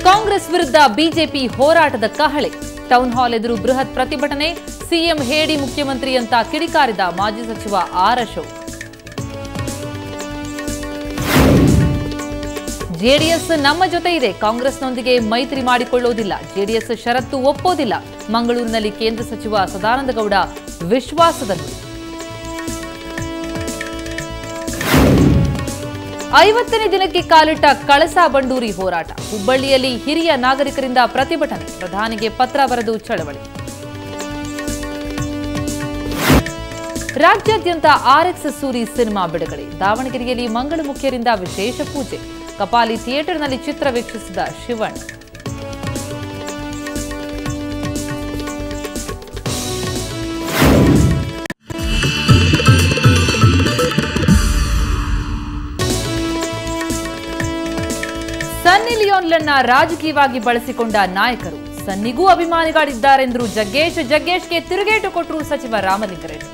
ಕಾಂಗ್ರೆಸ್ ವಿರುದ್ಧ ಬಿಜೆಪಿ ಹೋರಾಟದ ಕಹಳೆ. ಟೌನ್ ಹಾಲ್ ಎದುರು ಬೃಹತ್ ಪ್ರತಿಭಟನೆ. ಸಿಎಂ ಹೇಡಿ ಮುಖ್ಯಮಂತ್ರಿ ಅಂತ ಕಿಡಿಕಾರಿದ ಮಾಜಿ ಸಚಿವ ಆರ್ ಅಶೋಕ್. ಜೆಡಿಎಸ್ ನಮ್ಮ ಜೊತೆ ಇದೆ, ಕಾಂಗ್ರೆಸ್ನೊಂದಿಗೆ ಮೈತ್ರಿ ಮಾಡಿಕೊಳ್ಳೋದಿಲ್ಲ. ಜೆಡಿಎಸ್ ಷರತ್ತು ಒಪ್ಪೋದಿಲ್ಲ. ಮಂಗಳೂರಿನಲ್ಲಿ ಕೇಂದ್ರ ಸಚಿವ ಸದಾನಂದಗೌಡ ವಿಶ್ವಾಸದಲ್ಲಿ. 50ನೇ ದಿನಕ್ಕೆ ಕಾಲಿಟ್ಟ ಕಳಸಾ ಬಂಡೂರಿ ಹೋರಾಟ. ಹುಬ್ಬಳ್ಳಿಯಲ್ಲಿ ಹಿರಿಯ ನಾಗರಿಕರಿಂದ ಪ್ರತಿಭಟನೆ. ಪ್ರಧಾನಿಗೆ ಪತ್ರ ಬರೆದು ಚಳವಳಿ. ರಾಜ್ಯಾದ್ಯಂತ ಆರ್ಎಕ್ಸ್ ಸೂರಿ ಸಿನಿಮಾ ಬಿಡುಗಡೆ. ದಾವಣಗೆರೆಯಲ್ಲಿ ಮಂಗಳ ಮುಖ್ಯರಿಂದ ವಿಶೇಷ ಪೂಜೆ. ಕಪಾಲಿ ಥಿಯೇಟರ್ನಲ್ಲಿ ಚಿತ್ರ ವೀಕ್ಷಿಸಿದ ಶಿವಣ್ಣ. ಸನ್ನಿ ಲಿಯೋನ್ಲನ್ನ ರಾಜಕೀಯವಾಗಿ ಬಳಸಿಕೊಂಡ ನಾಯಕರು. ಸನ್ನಿಗೂ ಅಭಿಮಾನಿಗಳಿದ್ದಾರೆಂದರು ಜಗ್ಗೇಶ್. ಜಗ್ಗೇಶ್ಗೆ ತಿರುಗೇಟು ಕೊಟ್ಟರು ಸಚಿವ ರಾಮಲಿಂಗಾರೆಡ್ಡಿ.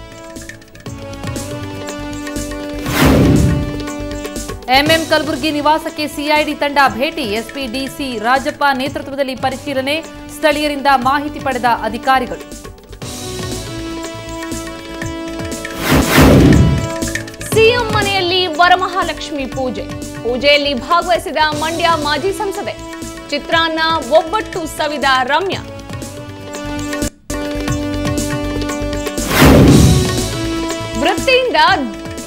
ಎಂಎಂ ಕಲಬುರ್ಗಿ ನಿವಾಸಕ್ಕೆ ಸಿಐಡಿ ತಂಡ ಭೇಟಿ. ಎಸ್ಪಿ ಡಿಸಿ ರಾಜಪ್ಪ ನೇತೃತ್ವದಲ್ಲಿ ಪರಿಶೀಲನೆ. ಸ್ಥಳೀಯರಿಂದ ಮಾಹಿತಿ ಪಡೆದ ಅಧಿಕಾರಿಗಳು. ಸಿಎಂ ಮನೆಯಲ್ಲಿ ವರಮಹಾಲಕ್ಷ್ಮಿ ಪೂಜೆ. ಪೂಜೆಯಲ್ಲಿ ಭಾಗವಹಿಸಿದ ಮಂಡ್ಯ ಮಾಜಿ ಸಂಸದೆ. ಚಿತ್ರಾನ್ನ ಒಬ್ಬಟ್ಟು ಸವಿದ ರಮ್ಯಾ. ವೃತ್ತಿಯಿಂದ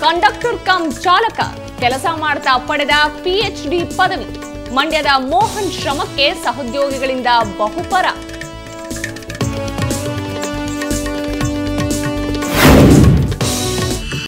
ಕಂಡಕ್ಟರ್ ಕಮ್ ಚಾಲಕ. ಕೆಲಸ ಮಾಡ್ತಾ ಪಡೆದ ಪಿಎಚ್ಡಿ ಪದವಿ. ಮಂಡ್ಯದ ಮೋಹನ್ ಶ್ರಮಕ್ಕೆ ಸಹೋದ್ಯೋಗಿಗಳಿಂದ ಬಹುಪರ.